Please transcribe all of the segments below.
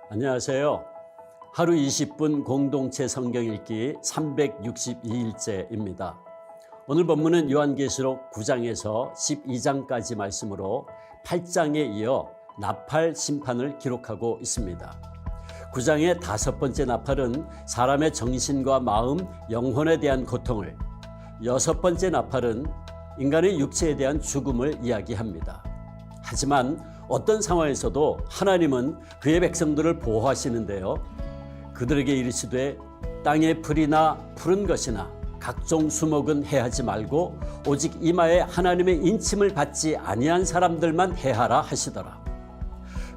안녕하세요. 하루 20분 공동체 성경 읽기 362일째입니다. 오늘 본문은 요한계시록 9장에서 12장까지 말씀으로 8장에 이어 나팔 심판을 기록하고 있습니다. 9장의 5번째 나팔은 사람의 정신과 마음, 영혼에 대한 고통을, 6번째 나팔은 인간의 육체에 대한 죽음을 이야기합니다. 하지만 어떤 상황에서도 하나님은 그의 백성들을 보호하시는데요. 그들에게 이르시되 땅의 풀이나 푸른 것이나 각종 수목은 해하지 말고 오직 이마에 하나님의 인침을 받지 아니한 사람들만 해하라 하시더라.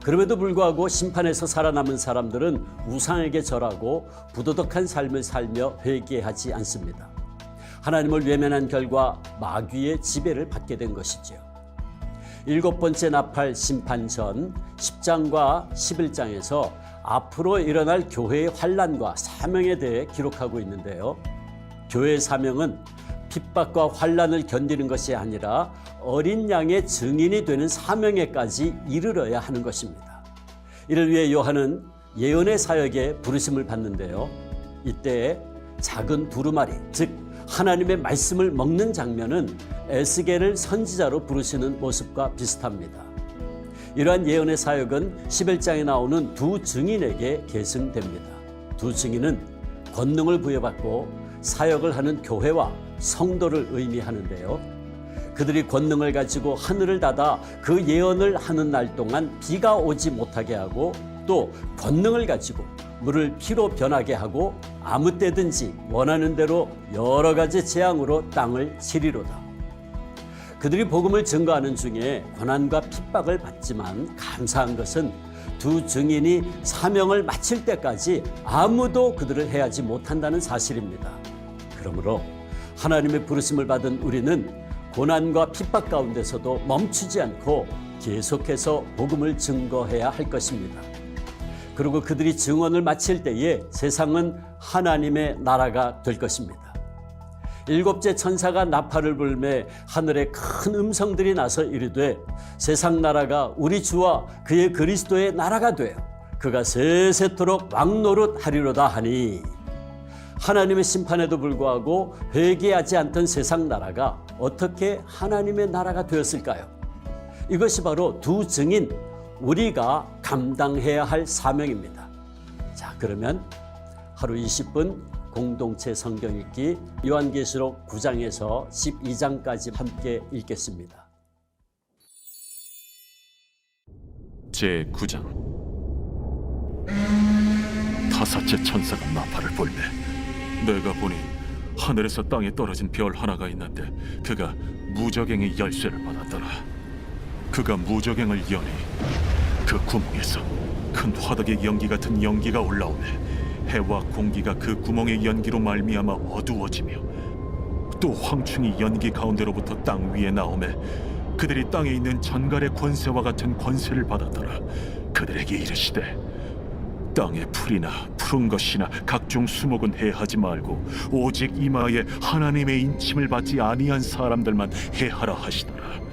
그럼에도 불구하고 심판에서 살아남은 사람들은 우상에게 절하고 부도덕한 삶을 살며 회개하지 않습니다. 하나님을 외면한 결과 마귀의 지배를 받게 된 것이지요. 7번째 나팔 심판 전 10장과 11장에서 앞으로 일어날 교회의 환난과 사명에 대해 기록하고 있는데요. 교회의 사명은 핍박과 환난을 견디는 것이 아니라 어린 양의 증인이 되는 사명에까지 이르러야 하는 것입니다. 이를 위해 요한은 예언의 사역에 부르심을 받는데요. 이때 작은 두루마리, 즉 하나님의 말씀을 먹는 장면은 에스겔을 선지자로 부르시는 모습과 비슷합니다. 이러한 예언의 사역은 11장에 나오는 두 증인에게 계승됩니다. 두 증인은 권능을 부여받고 사역을 하는 교회와 성도를 의미하는데요. 그들이 권능을 가지고 하늘을 닫아 그 예언을 하는 날 동안 비가 오지 못하게 하고 또 권능을 가지고 물을 피로 변하게 하고 아무 때든지 원하는 대로 여러 가지 재앙으로 땅을 치리로다. 그들이 복음을 증거하는 중에 고난과 핍박을 받지만 감사한 것은 두 증인이 사명을 마칠 때까지 아무도 그들을 해하지 못한다는 사실입니다. 그러므로 하나님의 부르심을 받은 우리는 고난과 핍박 가운데서도 멈추지 않고 계속해서 복음을 증거해야 할 것입니다. 그리고 그들이 증언을 마칠 때에 세상은 하나님의 나라가 될 것입니다. 7째 천사가 나팔을 불매 하늘에 큰 음성들이 나서 이르되 세상 나라가 우리 주와 그의 그리스도의 나라가 되어 그가 세세토록 왕노릇 하리로다 하니, 하나님의 심판에도 불구하고 회개하지 않던 세상 나라가 어떻게 하나님의 나라가 되었을까요? 이것이 바로 두 증인, 우리가 감당해야 할 사명입니다. 자, 그러면 하루 20분 공동체 성경 읽기 요한계시록 9장에서 12장까지 함께 읽겠습니다. 제9장. 다섯째 천사가 나팔을 불매 내가 보니 하늘에서 땅에 떨어진 별 하나가 있는데 그가 무저갱의 열쇠를 받았더라. 그가 무저갱을 여니 그 구멍에서 큰 화덕의 연기 같은 연기가 올라오매 해와 공기가 그 구멍의 연기로 말미암아 어두워지며 또 황충이 연기 가운데로부터 땅 위에 나오매 그들이 땅에 있는 전갈의 권세와 같은 권세를 받았더라. 그들에게 이르시되 땅의 풀이나 푸른 것이나 각종 수목은 해하지 말고 오직 이마에 하나님의 인침을 받지 아니한 사람들만 해하라 하시더라.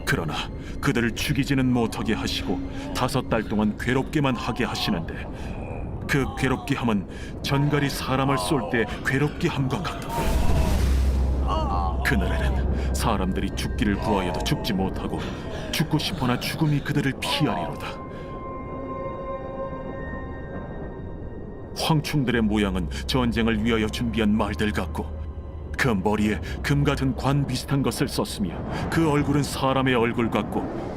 그러나 그들을 죽이지는 못하게 하시고 5달 동안 괴롭게만 하게 하시는데 그 괴롭게 함은 전갈이 사람을 쏠 때 괴롭게 함과 같더라. 그날에는 사람들이 죽기를 구하여도 죽지 못하고 죽고 싶으나 죽음이 그들을 피하리로다. 황충들의 모양은 전쟁을 위하여 준비한 말들 같고 그 머리에 금 같은 관 비슷한 것을 썼으며 그 얼굴은 사람의 얼굴 같고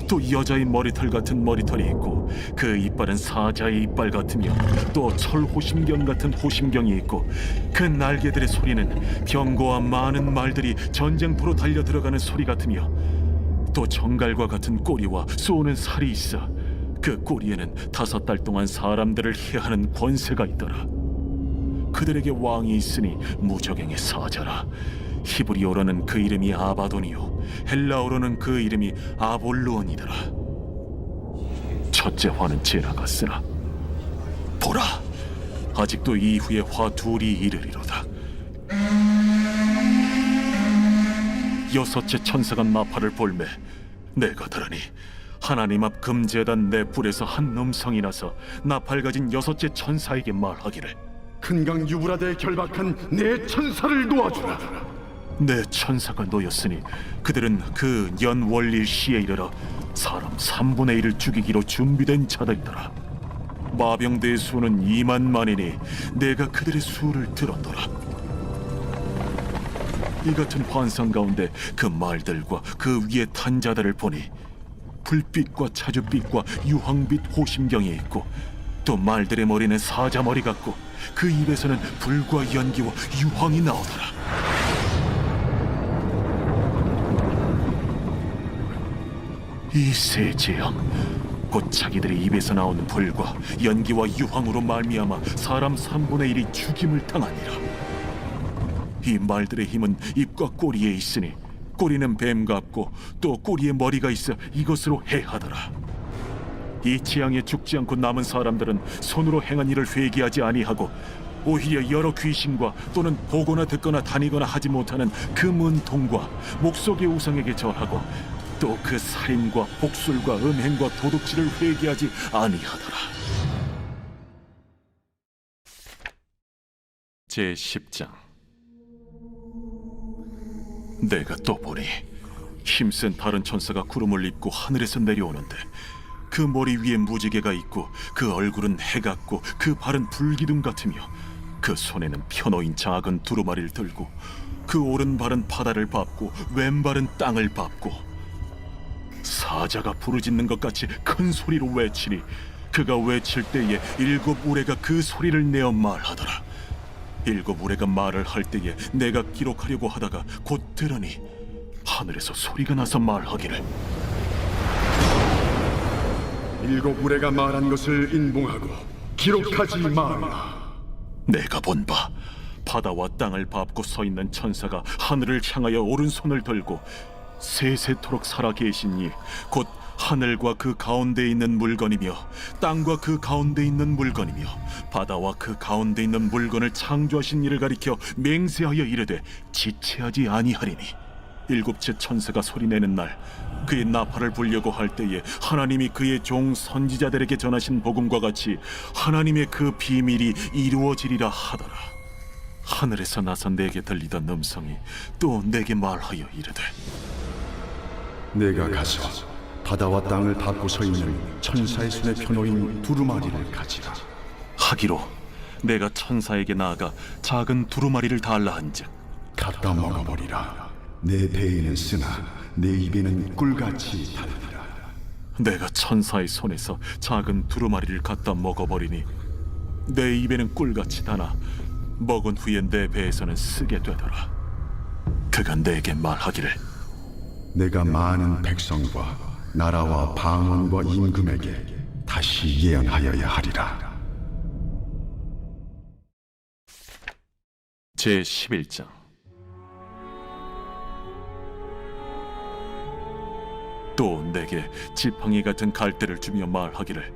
또 여자의 머리털 같은 머리털이 있고 그 이빨은 사자의 이빨 같으며 또 철호심경 같은 호심경이 있고 그 날개들의 소리는 병거와 많은 말들이 전쟁터로 달려 들어가는 소리 같으며 또 정갈과 같은 꼬리와 쏘는 살이 있어 그 꼬리에는 5달 동안 사람들을 해하는 권세가 있더라. 그들에게 왕이 있으니 무저갱의 사자라. 히브리어로는 그 이름이 아바돈이요 헬라어로는 그 이름이 아볼루온이더라. 첫째 화는 지나갔으나 보라, 아직도 이후에 화 둘이 이르리로다. 여섯째 천사가 나팔을 불매 내가 들으니 하나님 앞 금제단 내 뿔에서 한 음성이 나서 나팔 가진 6째 천사에게 말하기를 큰 강 유브라데에 결박한 내 천사를 놓아주라. 내 천사가 놓였으니 그들은 그 연월일 시에 이르러 사람 3분의 1을 죽이기로 준비된 자들이더라. 마병대의 수는 2만만이니 내가 그들의 수를 들었더라. 이 같은 환상 가운데 그 말들과 그 위에 탄 자들을 보니 불빛과 차주빛과 유황빛 호심경이 있고 또 말들의 머리는 사자머리 같고 그 입에서는 불과 연기와 유황이 나오더라. 이 세 재앙 곧 자기들의 입에서 나오는 불과 연기와 유황으로 말미암아 사람 3분의 1이 죽임을 당하니라. 이 말들의 힘은 입과 꼬리에 있으니 꼬리는 뱀 같고 또 꼬리에 머리가 있어 이것으로 해하더라. 이 재앙에 죽지 않고 남은 사람들은 손으로 행한 일을 회개하지 아니하고 오히려 여러 귀신과 또는 보거나 듣거나 다니거나 하지 못하는 그 문통과 목석의 우상에게 절하고 또 그 살인과 복술과 음행과 도둑질을 회개하지 아니하더라. 제10장. 내가 또 보니 힘센 다른 천사가 구름을 입고 하늘에서 내려오는데 그 머리 위에 무지개가 있고 그 얼굴은 해 같고 그 발은 불기둥 같으며 그 손에는 펴놓인 작은 두루마리를 들고 그 오른발은 바다를 밟고 왼발은 땅을 밟고 사자가 부르짖는 것 같이 큰 소리로 외치니 그가 외칠 때에 7 우레가 그 소리를 내어 말하더라. 7 우레가 말을 할 때에 내가 기록하려고 하다가 곧 들으니 하늘에서 소리가 나서 말하기를 7 우레가 말한 것을 인봉하고 기록하지 말라. 내가 본 바 바다와 땅을 밟고 서 있는 천사가 하늘을 향하여 오른손을 들고 세세토록 살아 계신 이 곧 하늘과 그 가운데 있는 물건이며 땅과 그 가운데 있는 물건이며 바다와 그 가운데 있는 물건을 창조하신 이를 가리켜 맹세하여 이르되 지체하지 아니하리니 7째 천사가 소리내는 날 그의 나팔을 불려고 할 때에 하나님이 그의 종 선지자들에게 전하신 복음과 같이 하나님의 그 비밀이 이루어지리라 하더라. 하늘에서 나서 내게 들리던 음성이 또 내게 말하여 이르되 내가 가서 바다와 땅을 밟고 서 있는 천사의 손에 펴놓인 두루마리를 가지라. 하기로 내가 천사에게 나아가 작은 두루마리를 달라 한즉 갖다 먹어버리라. 내 배에는 쓰나 내 입에는 꿀같이 달리라. 내가 천사의 손에서 작은 두루마리를 갖다 먹어버리니 내 입에는 꿀같이 다나 먹은 후에 내 배에서는 쓰게 되더라. 그가 내게 말하기를 내가 많은 백성과 나라와 방언과 임금에게 다시 예언하여야 하리라. 제11장. 또 내게 지팡이 같은 갈대를 주며 말하기를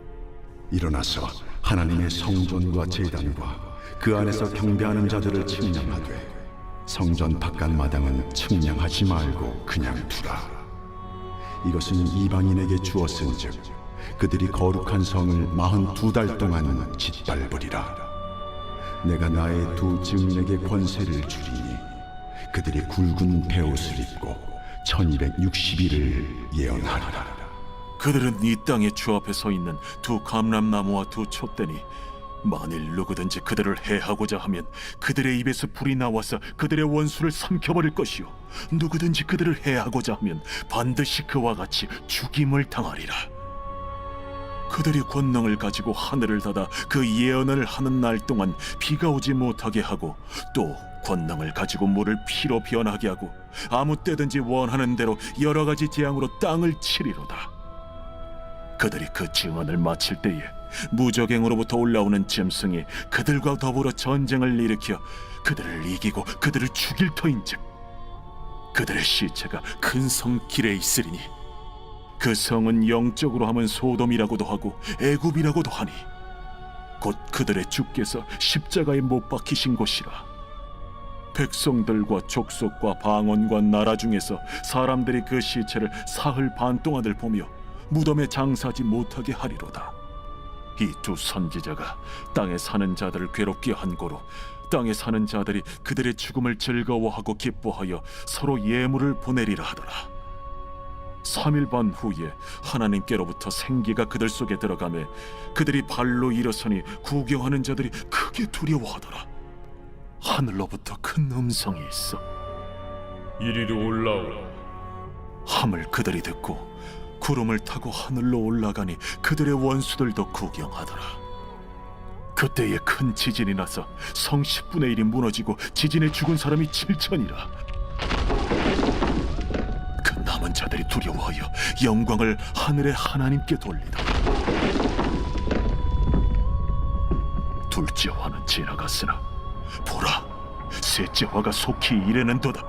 일어나서 하나님의 성전과 제단과 그 안에서 경배하는 자들을 측량하되 성전 바깥 마당은 측량하지 말고 그냥 두라. 이것은 이방인에게 주었은즉 그들이 거룩한 성을 42달 동안 짓밟으리라. 내가 나의 두 증인에게 권세를 주리니 그들이 굵은 베옷을 입고 1260일을 예언하리라. 그들은 이 땅의 주 앞에 서 있는 두 감람나무와 두 촛대니 만일 누구든지 그들을 해하고자 하면 그들의 입에서 불이 나와서 그들의 원수를 삼켜버릴 것이요 누구든지 그들을 해하고자 하면 반드시 그와 같이 죽임을 당하리라. 그들이 권능을 가지고 하늘을 닫아 그 예언을 하는 날 동안 비가 오지 못하게 하고 또 권능을 가지고 물을 피로 변하게 하고 아무 때든지 원하는 대로 여러 가지 재앙으로 땅을 치리로다. 그들이 그 증언을 마칠 때에 무적행으로부터 올라오는 짐승이 그들과 더불어 전쟁을 일으켜 그들을 이기고 그들을 죽일 터인즉 그들의 시체가 큰 성 길에 있으리니 그 성은 영적으로 하면 소돔이라고도 하고 애굽이라고도 하니 곧 그들의 주께서 십자가에 못 박히신 곳이라. 백성들과 족속과 방언과 나라 중에서 사람들이 그 시체를 사흘 반 동안을 보며 무덤에 장사하지 못하게 하리로다. 이 두 선지자가 땅에 사는 자들을 괴롭게 한 고로 땅에 사는 자들이 그들의 죽음을 즐거워하고 기뻐하여 서로 예물을 보내리라 하더라. 3일 반 후에 하나님께로부터 생기가 그들 속에 들어가매 그들이 발로 일어서니 구경하는 자들이 크게 두려워하더라. 하늘로부터 큰 음성이 있어 이리로 올라오라. 함을 그들이 듣고 구름을 타고 하늘로 올라가니 그들의 원수들도 구경하더라. 그때에 큰 지진이 나서 성 10분의 1이 무너지고 지진에 죽은 사람이 7천이라. 그 남은 자들이 두려워하여 영광을 하늘의 하나님께 돌리다. 둘째 화는 지나갔으나 보라, 셋째 화가 속히 이르는도다.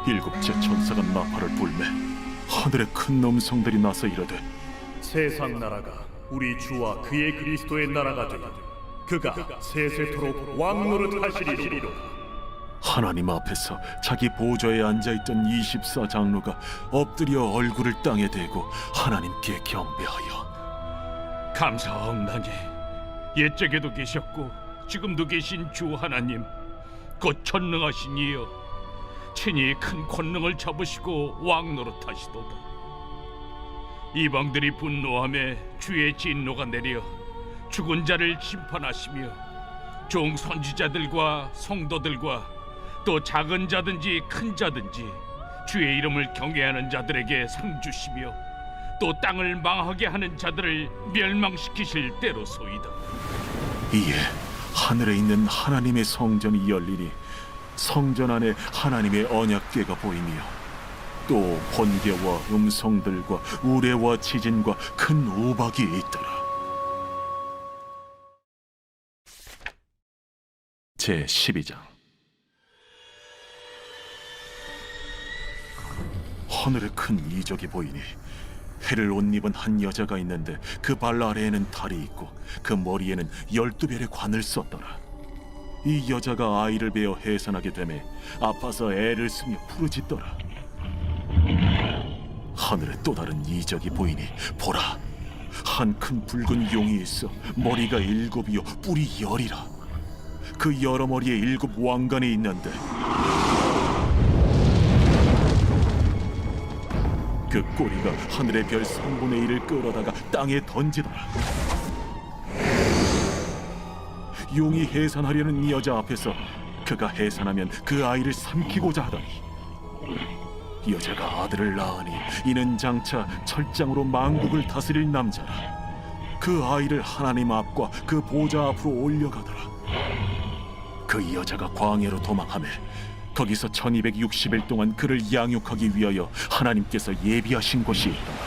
일곱째 천사가 나팔을 불매 하늘에 큰 음성들이 나서 이르되 세상 나라가 우리 주와 그의 그리스도의 나라가 되고 그가 세세토록 왕노릇하시리로다. 하나님 앞에서 자기 보좌에 앉아있던 24장로가 엎드려 얼굴을 땅에 대고 하나님께 경배하여 감사하옵나니 옛적에도 계셨고 지금도 계신 주 하나님 곧 전능하신 이여 친히 큰 권능을 잡으시고 왕노릇하시도다. 이방들이 분노하며 주의 진노가 내려 죽은 자를 심판하시며 종 선지자들과 성도들과 또 작은 자든지 큰 자든지 주의 이름을 경외하는 자들에게 상 주시며 또 땅을 망하게 하는 자들을 멸망시키실 때로소이다. 이에 하늘에 있는 하나님의 성전이 열리니 성전 안에 하나님의 언약궤가 보이며 또 번개와 음성들과 우레와 지진과 큰 우박이 있더라. 제 12장. 하늘에 큰 이적이 보이니 해를 옷 입은 한 여자가 있는데 그 발 아래에는 달이 있고 그 머리에는 12별의 관을 썼더라. 이 여자가 아이를 베어 해산하게 되매 아파서 애를 쓰며 부르짖더라. 하늘에 또 다른 이적이 보이니 보라, 한 큰 붉은 용이 있어 머리가 7이요 뿔이 10이라. 그 여러 머리에 7 왕관이 있는데 그 꼬리가 하늘의 별 3분의 1을 끌어다가 땅에 던지더라. 용이 해산하려는 이 여자 앞에서 그가 해산하면 그 아이를 삼키고자 하더니 여자가 아들을 낳으니 이는 장차 철장으로 만국을 다스릴 남자라. 그 아이를 하나님 앞과 그 보좌 앞으로 올려가더라. 그 여자가 광야로 도망하며 거기서 1260일 동안 그를 양육하기 위하여 하나님께서 예비하신 곳이 있더라.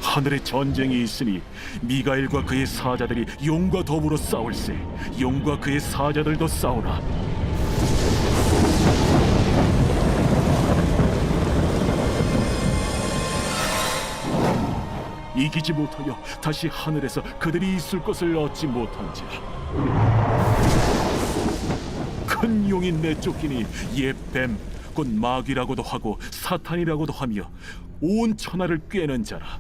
하늘에 전쟁이 있으니 미가엘과 그의 사자들이 용과 더불어 싸울세. 용과 그의 사자들도 싸우나 이기지 못하여 다시 하늘에서 그들이 있을 것을 얻지 못한지라. 큰 용이 내쫓기니 옛 뱀 곧 마귀라고도 하고 사탄이라고도 하며 온 천하를 꿰는 자라.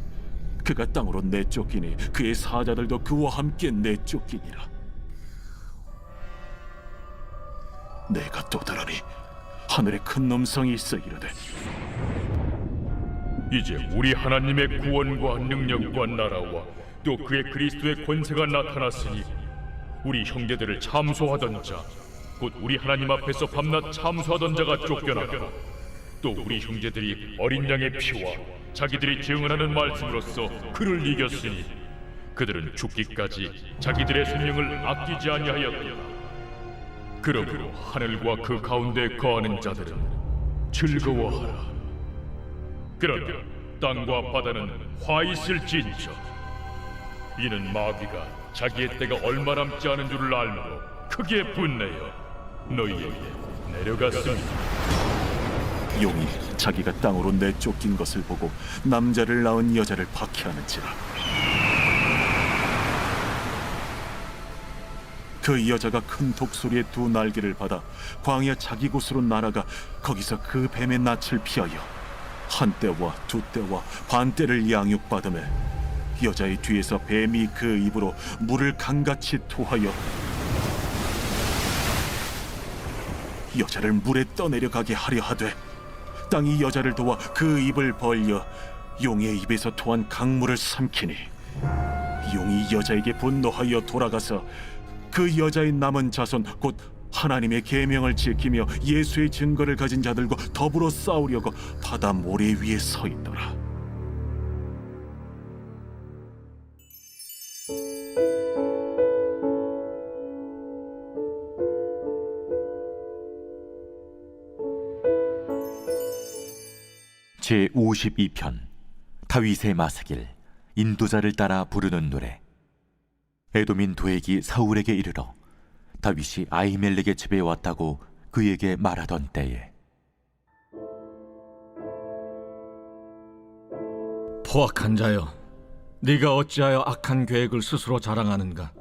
그가 땅으로 내쫓기니 그의 사자들도 그와 함께 내쫓기니라. 내가 또 들으니 하늘에 큰 음성이 있어 이르되 이제 우리 하나님의 구원과 능력과 나라와 또 그의 그리스도의 권세가 나타났으니 우리 형제들을 참소하던 자 곧 우리 하나님 앞에서 밤낮 참소하던 자가 쫓겨나고 또 우리 형제들이 어린 양의 피와 자기들이 증언하는 말씀으로써 그를 이겼으니 그들은 죽기까지 자기들의 생명을 아끼지 아니하였도다. 그러므로 하늘과 그 가운데 거하는 자들은 즐거워하라. 그러나 땅과 바다는 화 있을진저 이는 마귀가 자기의 때가 얼마 남지 않은 줄을 알므로 크게 분내어 너희에게 내려갔습니다. 용이 자기가 땅으로 내쫓긴 것을 보고 남자를 낳은 여자를 박해하는지라. 그 여자가 큰 독수리의 두 날개를 받아 광야 자기 곳으로 날아가 거기서 그 뱀의 낯을 피하여 한 때와 두 때와 반 때를 양육받으매 여자의 뒤에서 뱀이 그 입으로 물을 강같이 토하여 여자를 물에 떠내려가게 하려 하되 땅이 여자를 도와 그 입을 벌려 용의 입에서 토한 강물을 삼키니 용이 여자에게 분노하여 돌아가서 그 여자의 남은 자손 곧 하나님의 계명을 지키며 예수의 증거를 가진 자들과 더불어 싸우려고 바다 모래 위에 서 있더라. 제 52편 다윗의 마스길 인도자를 따라 부르는 노래. 에돔인 도액이 사울에게 이르러 다윗이 아히멜렉의 집에 왔다고 그에게 말하던 때에 포악한 자여, 네가 어찌하여 악한 계획을 스스로 자랑하는가?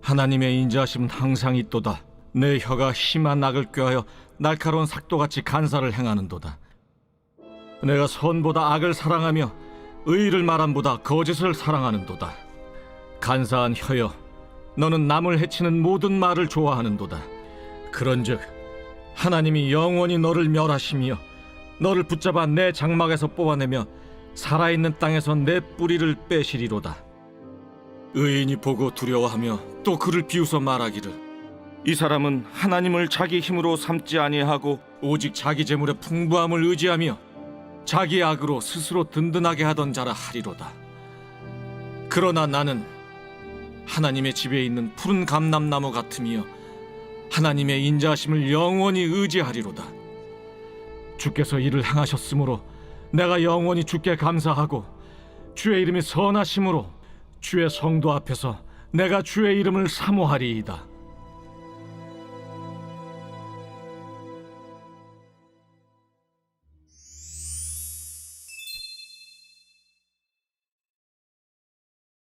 하나님의 인자하심은 항상 있도다. 내 혀가 심한 악을 꾀하여 날카로운 삭도같이 간사를 행하는도다. 내가 선보다 악을 사랑하며 의를 말함보다 거짓을 사랑하는도다. 간사한 혀여, 너는 남을 해치는 모든 말을 좋아하는도다. 그런즉 하나님이 영원히 너를 멸하시며 너를 붙잡아 내 장막에서 뽑아내며 살아있는 땅에서 내 뿌리를 빼시리로다. 의인이 보고 두려워하며 또 그를 비웃어 말하기를 이 사람은 하나님을 자기 힘으로 삼지 아니하고 오직 자기 재물의 풍부함을 의지하며 자기 악으로 스스로 든든하게 하던 자라 하리로다. 그러나 나는 하나님의 집에 있는 푸른 감람나무 같으며 하나님의 인자하심을 영원히 의지하리로다. 주께서 이를 행하셨으므로 내가 영원히 주께 감사하고 주의 이름이 선하심으로 주의 성도 앞에서 내가 주의 이름을 사모하리이다.